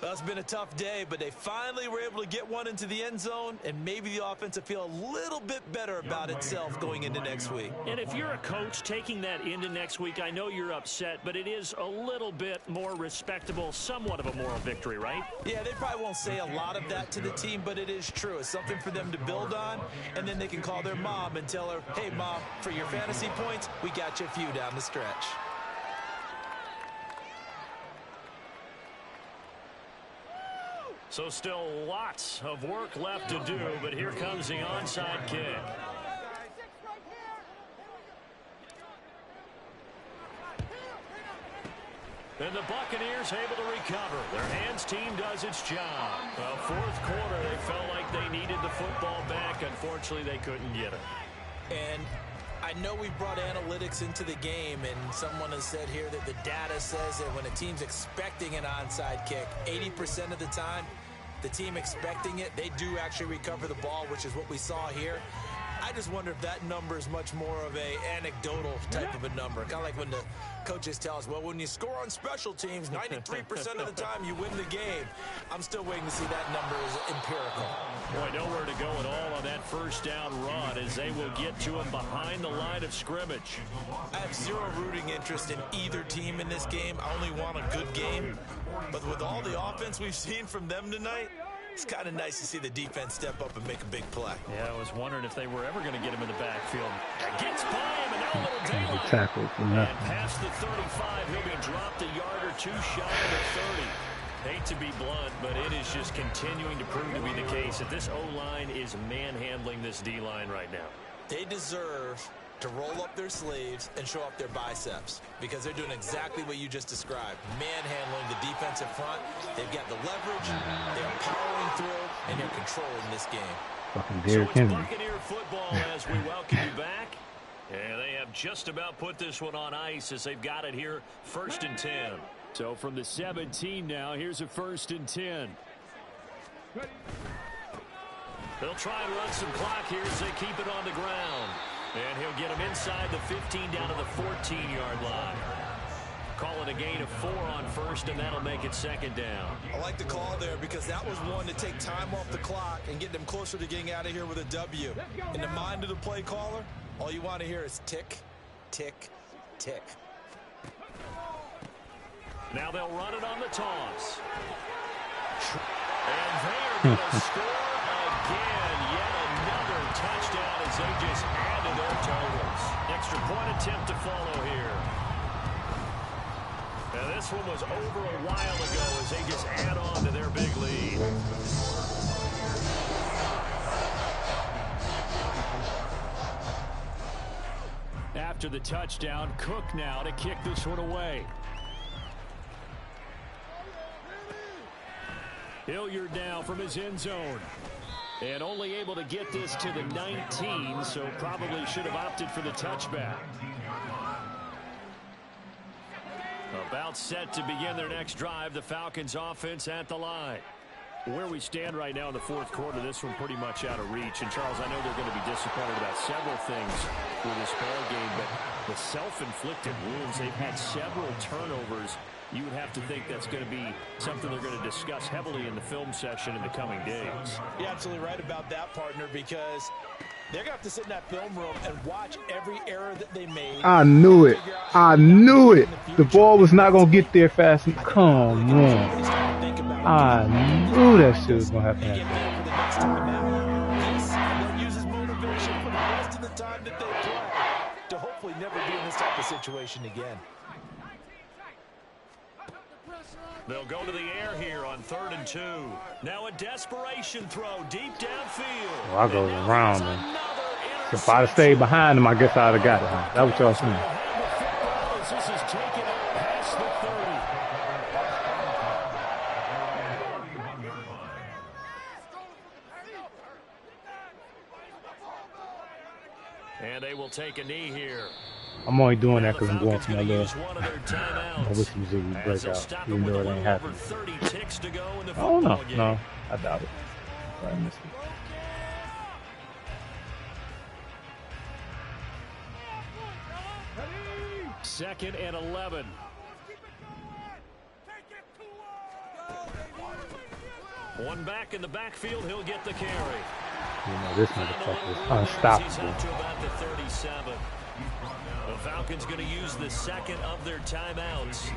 Well, it's been a tough day, but they finally were able to get one into the end zone, and maybe the offense will feel a little bit better about itself going into next week. And if you're a coach taking that into next week, I know you're upset, but it is a little bit more respectable, somewhat of a moral victory, right? Yeah, they probably won't say a lot of that to the team, but it is true. It's something for them to build on, and then they can call their mom and tell her, hey, Mom, for your fantasy points, we got you a few down the stretch. So still lots of work left to do, but here comes the onside kick. And the Buccaneers able to recover. Their hands team does its job. Well, fourth quarter, they felt like they needed the football back. Unfortunately, they couldn't get it. And I know we brought analytics into the game, and someone has said here that the data says that when a team's expecting an onside kick, 80% of the time, the team expecting it, they do actually recover the ball, which is what we saw here. I just wonder if that number is much more of a anecdotal type of a number. Kind of like when the coaches tell us, well, when you score on special teams, 93% of the time you win the game. I'm still waiting to see that number is empirical. Boy, nowhere to go at all on that first down run as they will get to him behind the line of scrimmage. I have zero rooting interest in either team in this game. I only want a good game. But with all the offense we've seen from them tonight, it's kind of nice to see the defense step up and make a big play. Yeah, I was wondering if they were ever going to get him in the backfield. Gets by him, and now a little daylight. Tackle for and nothing. past the 35, he'll be dropped a yard or two shy of the 30. Hate to be blunt, but it is just continuing to prove to be the case that this O-line is manhandling this D-line right now. They deserve to roll up their sleeves and show up their biceps because they're doing exactly what you just described. Manhandling the defensive front. They've got the leverage, they're powering through, and they're controlling this game. Fucking So Derrick it's Henry. Buccaneer football as we welcome you back. And they have just about put this one on ice as they've got it here, 1st and 10. So from the 17 now, here's a 1st and 10. They'll try and run some clock here as they keep it on the ground. And he'll get him inside the 15 down to the 14-yard line. Calling a gain of 4 on first, and that'll make it 2nd down. I like the call there because that was one to take time off the clock and get them closer to getting out of here with a W. In the mind of the play caller, all you want to hear is tick, tick, tick. Now they'll run it on the toss. And they're going to score again. Yet another touchdown as they just add to their totals. Extra point attempt to follow here. Now this one was over a while ago as they just add on to their big lead. After the touchdown, Cook now to kick this one away. Hilliard now from his end zone. And only able to get this to the 19, so probably should have opted for the touchback. About set to begin their next drive, the Falcons offense at the line. Where we stand right now in the fourth quarter, this one pretty much out of reach. And, Charles, I know they're going to be disappointed about several things with this ball game, but the self-inflicted wounds, they've had several turnovers. You would have to think that's going to be something they're going to discuss heavily in the film session in the coming days. You're absolutely right about that, partner, because they're going to have to sit in that film room and watch every error that they made. I knew it. I knew it. The ball was not going to get there fast. Come on. I knew that shit was going to happen. They'll use his motivation for the rest of the time that they play to hopefully never be in this type of situation again. They'll go to the air here on 3rd and 2. Now a desperation throw deep downfield. Well, I go around him. If I'd have stayed behind him, I guess I'd have got it. Huh? That was y'all saying. This is taken up past the 30. And they will take a knee here. I'm only doing that because I'm going for my little. I wish music would break out, even though it ain't happening. Oh no, no, I doubt it. I missed it. Second and 11. One back in the backfield, he'll get the carry. You know, this motherfucker is unstoppable. He's out to about the 37. The Falcons going to use the second of their timeouts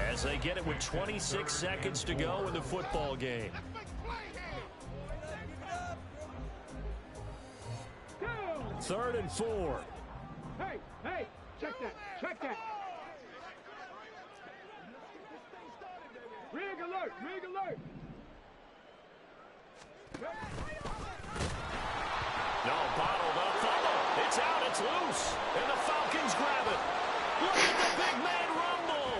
as they get it with 26 seconds to go in the football game. Third and 4. Hey, hey, check that, check that. Rig alert, rig alert. No, bottled up. It's out, it's loose. And the Falcons grab it. Look at the big man rumble.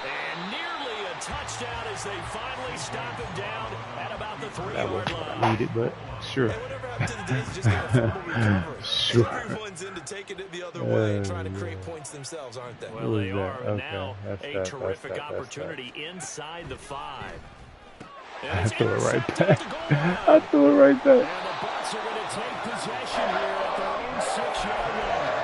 And nearly a touchdown as they finally stop him down at about the 3-yard line. Needed, but sure. Hey, whatever happened to the days of just getting a fumble recovery? Sure. Everyone's into taking it the other way and trying to create points themselves, aren't they? Well, they are Okay, now that's a terrific opportunity inside the 5. I threw it right back. I threw it right back. And the Bucs are going to take possession here at their own 6-yard line.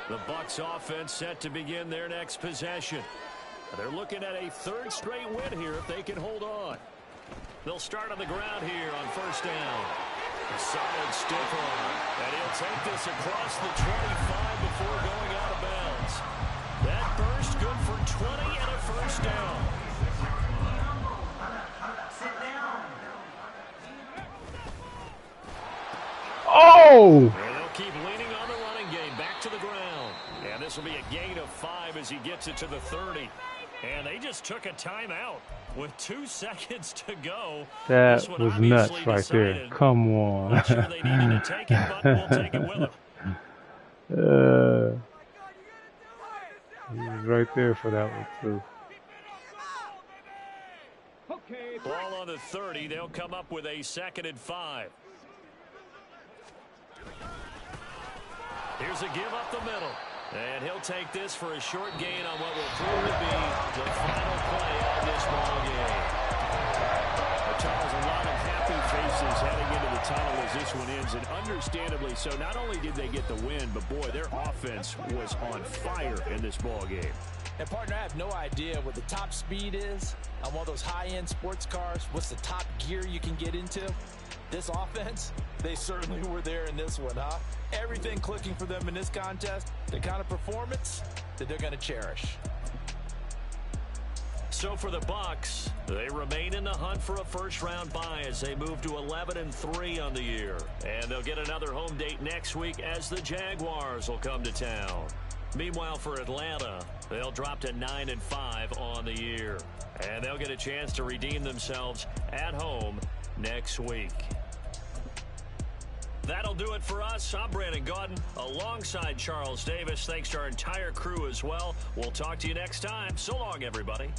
The Bucs offense set to begin their next possession. They're looking at a 3rd straight win here if they can hold on. They'll start on the ground here on 1st down. A solid stiff arm. And he'll take this across the 25 before going out of bounds. That burst good for 20 and a 1st down. Oh! And they'll keep leaning on the running game back to the ground. And this will be a gain of 5 as he gets it to the 30. And they just took a timeout with 2 seconds to go. That was nuts right there. Come on. Not sure they needed to take it, but we'll take it with them. He was right there for that one, too. Okay, Ball on the 30. They'll come up with a 2nd and 5. Here's a give up the middle. And he'll take this for a short gain on what will prove to be the final play of this ball game. Charles, a lot of happy faces heading into the tunnel as this one ends, and understandably so. Not only did they get the win, but boy, their offense was on fire in this ball game. And partner, I have no idea what the top speed is on one of those high-end sports cars. What's the top gear you can get into? This offense, they certainly were there in this one, huh? Everything clicking for them in this contest, the kind of performance that they're going to cherish. So for the Bucs, they remain in the hunt for a first-round bye as they move to 11-3 on the year. And they'll get another home date next week as the Jaguars will come to town. Meanwhile, for Atlanta, they'll drop to 9-5 on the year. And they'll get a chance to redeem themselves at home next week. That'll do it for us. I'm Brandon Gaudin alongside Charles Davis. Thanks to our entire crew as well. We'll talk to you next time. So long, everybody.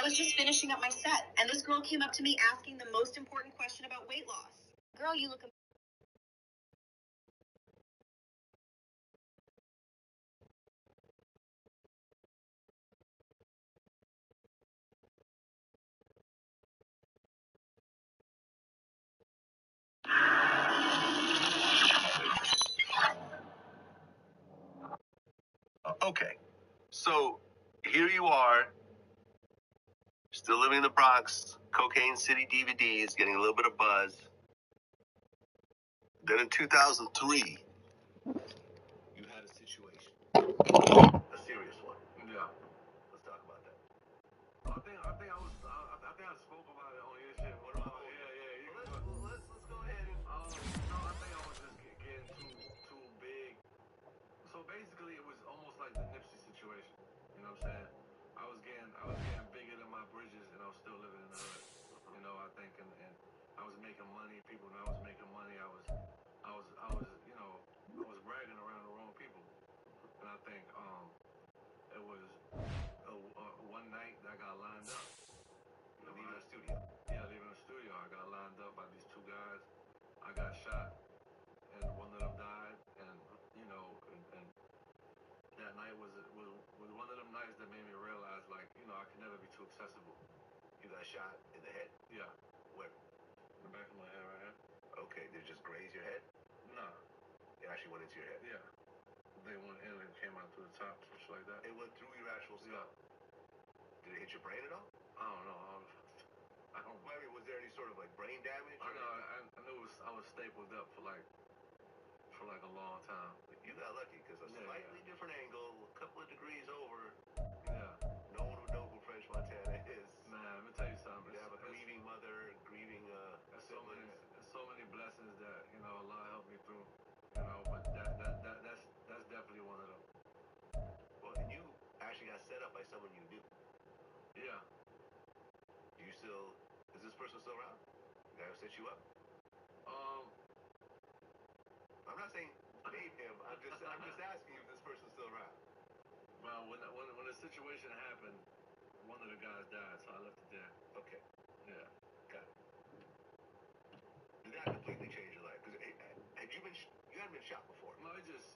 was just finishing up my set, and this girl came up to me asking the most important question about weight loss. Girl, you look... Okay, so here you are, still living in the Bronx, Cocaine City DVDs, getting a little bit of buzz. Then in 2003, you had a situation, a serious one. Yeah. Let's talk about that. I think I spoke about it on your shit. What about? Yeah. Let's go ahead and. No, I think I was just getting too big. So basically, it was almost like the Nipsey situation. You know what I'm saying? I was getting bigger than my bridges, and I was still living in the hood. You know, I think, and I was making money. People knew I was making money. I was, you know, I was bragging around the wrong people. And I think it was one night that I got lined up. Leaving the studio. Yeah, leaving the studio. I got lined up by these two guys. I got shot, and one of them died. And you know, and that night was one of them nights that made me realize, like, you know, I could never be too accessible. You got shot in the head. Yeah, Where? the back of my head right here. Okay, did it just graze your head? Nah, It actually went into your head. yeah. They went in and came out through the top, something like that. It went through your actual skull. Did it hit your brain at all? I don't know. I don't. Well, I mean, was there any sort of like brain damage? I know. I knew I was stapled up for like a long time. You got lucky because a slightly different angle, a couple of degrees over, Yeah. no one would know who French Montana is. Man, let me tell you something. You have a grieving mother, grieving There's siblings. so many blessings that, you know, Allah helped me through. You know, but that's definitely one of them. Well, and you actually got set up by someone you knew. Yeah. Is this person still around? The guy who set you up? I'm not saying name him. I'm just asking if this person's still around. Well, when the situation happened, one of the guys died, so I left it there. Okay, Yeah. got it. Did that completely change your life? Because you hadn't been shot before. No, it just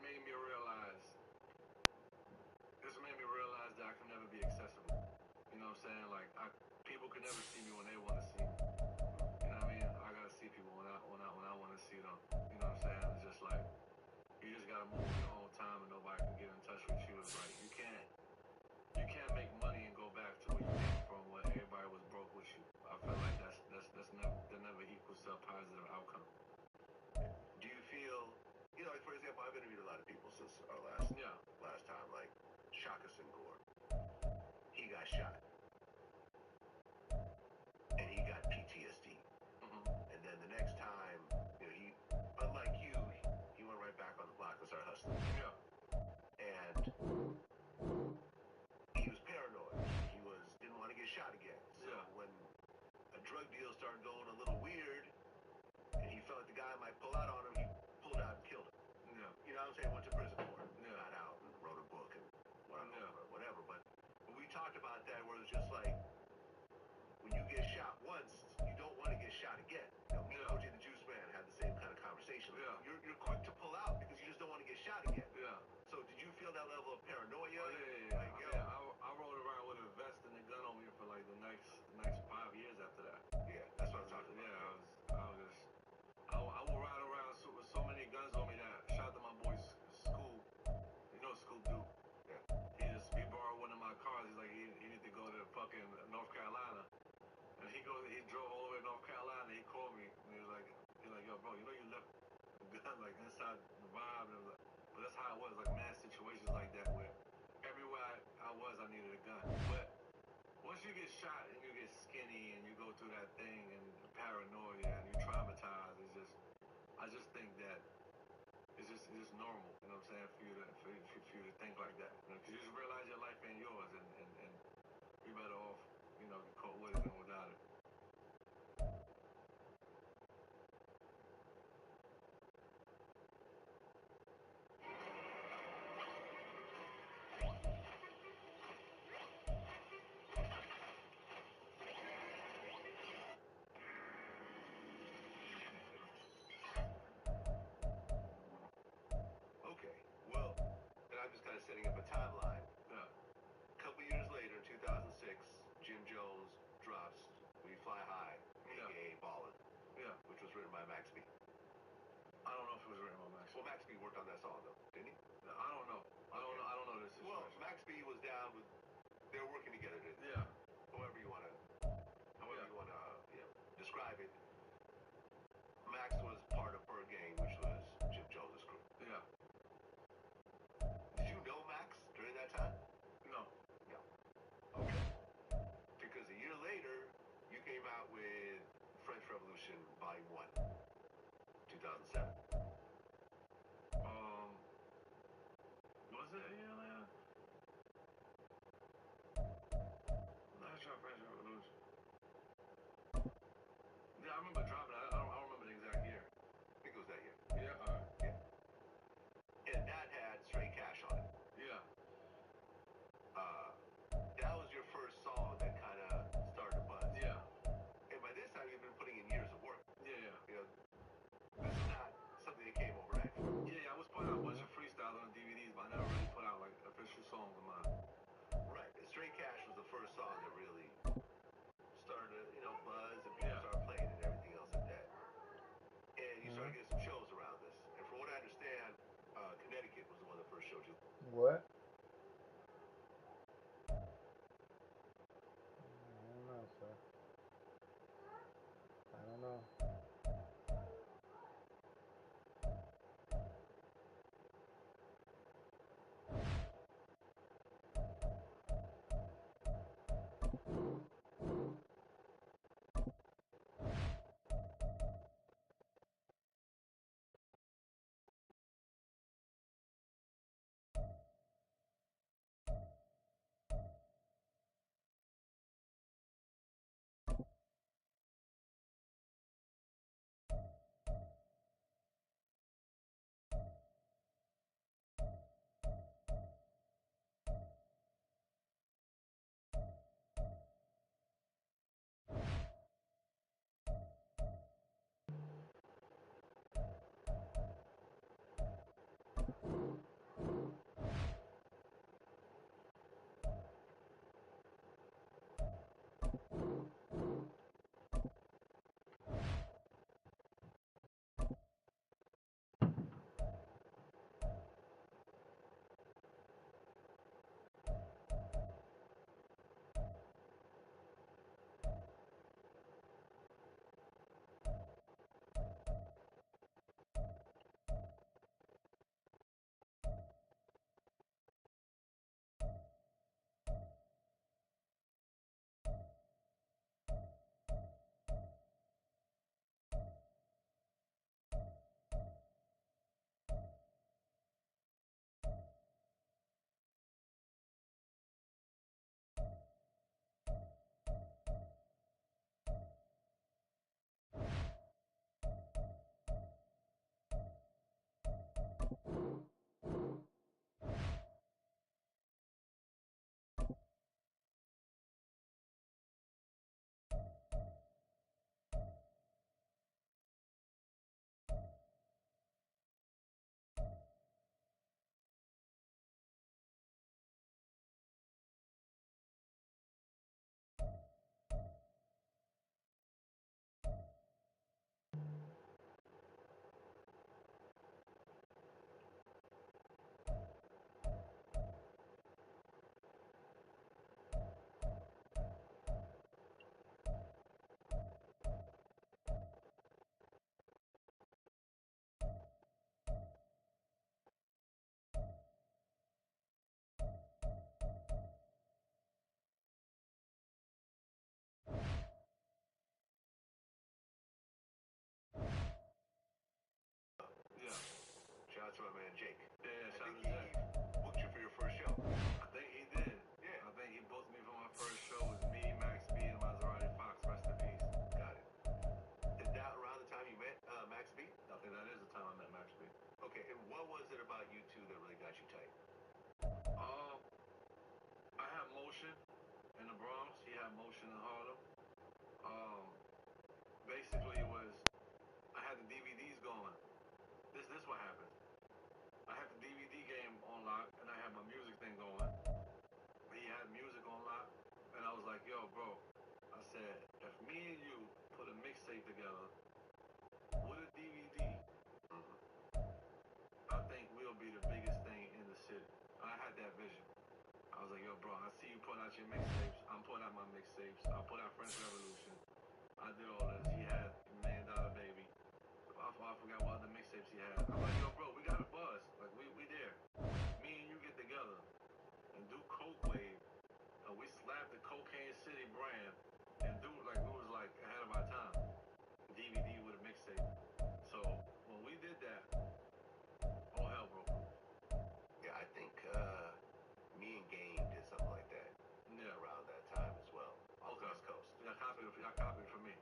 made me realize. This made me realize that I can never be accessible. You know what I'm saying? Like, people can never see me when they want to see me. You know what I mean? I gotta see people when I want to see them. You know what I'm saying? It's just like, you just gotta move your own time and nobody can get in touch with you. It's like you can't make money and go back to where you came from when everybody was broke with you. I feel like that never equals to a positive outcome. Do you feel, you know, like for example, I've interviewed a lot of people since our last time, like Shaka Senghor. He got shot. And he got PTSD. And then the next time, you know, unlike you, he went right back on the block and started hustling. Yeah. And he was paranoid. He didn't want to get shot again. So when a drug deal started going a little weird, and he felt like the guy might pull out on him, he pulled out and killed him. Yeah. You know what I'm saying? Went to prison for it. Yeah. Got out and wrote a book and whatever. But we talked about that where it's just like, when you get shot once, you don't want to get shot again. You know, me and OJ the Juice Man had the same kind of conversation. Yeah. You're quick to pull out because you just don't want to get shot again. Yeah. So did you feel that level of paranoia? Oh, yeah. Like, I rode around with a vest and a gun on me for like the next 5 years after that. Yeah, that's what I'm talking about. Yeah, I would ride around with so many guns on me that shot to my boy's school. You know Scoop Duke? Yeah. He borrowed one of my cars. He's like, he need to go to fucking North Carolina. And he drove all the way to North Carolina. He called me and he was like, yo, bro, you know you left the gun like inside the vibe. And like, but that's how it was, like mad situations like that where everywhere I was, I needed a gun. But once you get shot and you get skinny and you go through that thing and paranoia and you traumatize, I just think that it's just normal. You know what I'm saying? For you to think like that. Because you just realize your life ain't yours and you're better off, you know, caught with it than without it. was written by Max. Well, Max B worked on that song though, didn't he? No, I don't know. I don't know this situation. Well, Max B was down with. They were working together. Yeah. However you wanna describe it. Max was part of Bird Gang, which was Jim Jones' crew. Yeah. Did you know Max during that time? No. Yeah. Okay. Because a year later, you came out with French Revolution Volume 1, 2007. Was it a year later? Last year, French Revolution. Yeah, I remember dropping it. I don't remember the exact year. I think it was that year. Yeah, alright. Yeah. And that had Straight Cash on it. Yeah. That was your first song that kind of started to buzz. Yeah. And by this time, you've been putting in years of work. Yeah. You know, this is not something that came overnight. Yeah, I was putting out a bunch of freestyles on the DVDs, but I never really put out like official songs of mine. Right. And Straight Cash was the first song that really started to, buzz and people started playing and everything else like that. And you started getting some shows around this. And from what I understand, Connecticut was one of the first shows you. What? I don't know, sir. I don't know. Shout out to my man Jake. Yeah, shout out to he Jake. booked you for your first show. I think he did. Yeah. I think he booked me for my first show. It was me, Max B, and Maserati Fox. Rest in peace. Got it. Is that around the time you met Max B? I think that is the time I met Max B. Okay, and what was it about you two that really got you tight? I had motion in the Bronx. He had motion in Harlem. Basically, it was I had the DVDs going. This what happened. I had the DVD game on lock, and I had my music thing going. He had music on lock, and I was like, yo, bro. I said, if me and you put a mixtape together with a DVD, biggest thing in the city. I had that vision. I was like, yo, bro, I see you putting out your mixtapes. I'm putting out my mixtapes. I put out French Revolution. I did all this. He had $1 Million Baby. I forgot what other mixtapes he had. I'm like, yo, bro, we got a buzz. Like, we there. Me and you get together and do Coke Wave. And we slap the Cocaine City brand and do like we was like ahead of our time. DVD with a mixtape. So when we did that, all hell broke loose. Yeah, I think me and Game did something like that. Yeah. Around that time as well. On the Okay. West Coast. I copied it from me.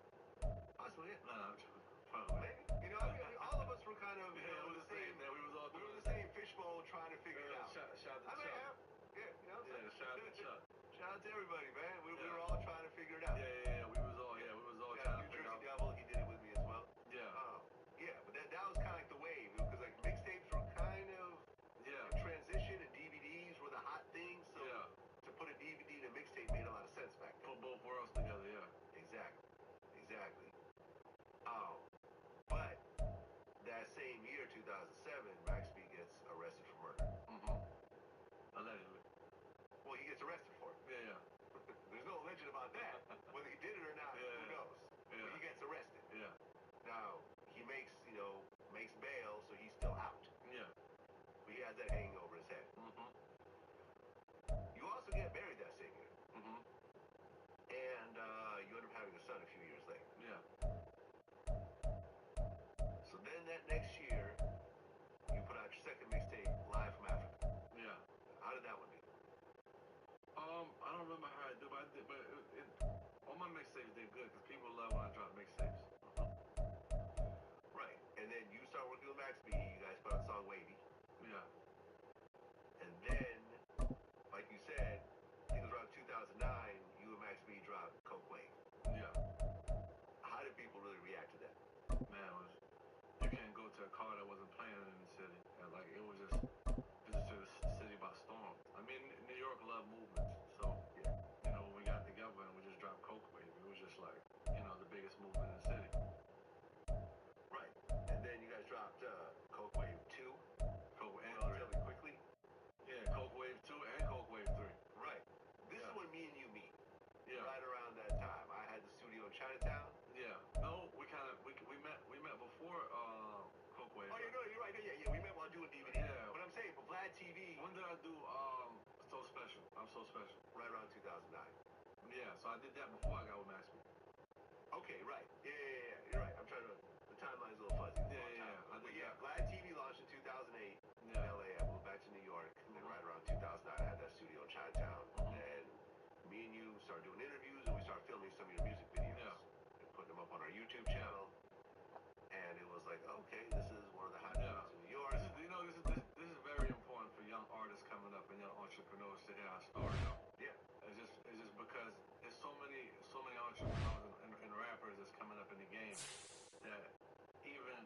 Possibly, yeah. No, I'm joking. Maybe. You know, I mean, all of us were kind of, you know, we were the same. Yeah, we was all we were doing in the same fishbowl trying to figure it out. Shout to I mean, Chuck. yeah, you know what I'm saying? Shout out to Chuck. Shout out to everybody, man. We were all trying to figure it out. Yeah. We was all Shout out trying to to New figure Jersey out. Devil, he did it with me as well. Yeah. Yeah, but that was kind of like the wave, because like mixtapes were kind of in transition, and DVDs were the hot thing. So to put a DVD and a mixtape made a lot of sense back then. Put both worlds together, yeah. Exactly. But that same year, 2007, Max B gets arrested for murder. Allegedly. Well, he gets arrested for it. Yeah. There's no legend about that. Whether he did it or not, who knows? Yeah. But he gets arrested. Yeah. Now, he makes bail, so he's still out. Yeah. But he has that hanging over his head. You also get married that same year. And you end up having a son a few years later. Yeah. So then that next year, you put out your second mixtape, Live from Africa. Yeah. How did that one do? I don't remember how I did, but all my mixtapes did good because people love when I drop mixtapes. Right. And then you start working with Max B. You guys put out the song Wavy. Yeah. And then, like you said, I think it was around 2009, you and Max B dropped Coke Wave. Yeah. How did people really react to that? Man, you can't go to a car that wasn't playing in the city. And like it was just took the city by storm. I mean, New York loved movements, so when we got together and we just dropped Coke Wave, it was just like the biggest movement in the city. Right. And then you guys dropped Coke Wave 2. Coke and relatively quickly. Yeah, Coke Wave 2 and Coke Wave 3. Right. This is when me and you meet. Yeah. Right around that time, I had the studio in Chinatown. Yeah. No, we met before Coke Wave. Oh, you're right. Yeah. We met while doing DVD. Yeah. But I'm saying for Vlad TV. When did I do So Special? I'm So Special. Right around 2009. Yeah. So I did that before I got with Max B. Okay. Right. Yeah. You're right. I'm trying to. The timeline's a little fuzzy. Yeah. Vlad TV launched in 2008 in LA. I moved back to New York, and then right around 2009, I had that studio in Chinatown. And me and you started doing interviews, and we started filming some of your music videos and putting them up on our YouTube channel. And it was like, okay, this is one of the hot spots in New York. This is very important for young artists coming up and young entrepreneurs to hear our story. Yeah. It's just because there's so many entrepreneurs and rappers that's coming up in the game that even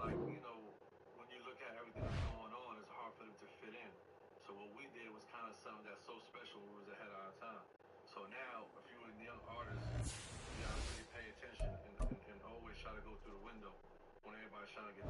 like when you look at everything that's going on, it's hard for them to fit in. So what we did was kind of something that's so special. We was ahead of our time. So now, if you're a young artist, you gotta really pay attention and always try to go through the window when everybody's trying to get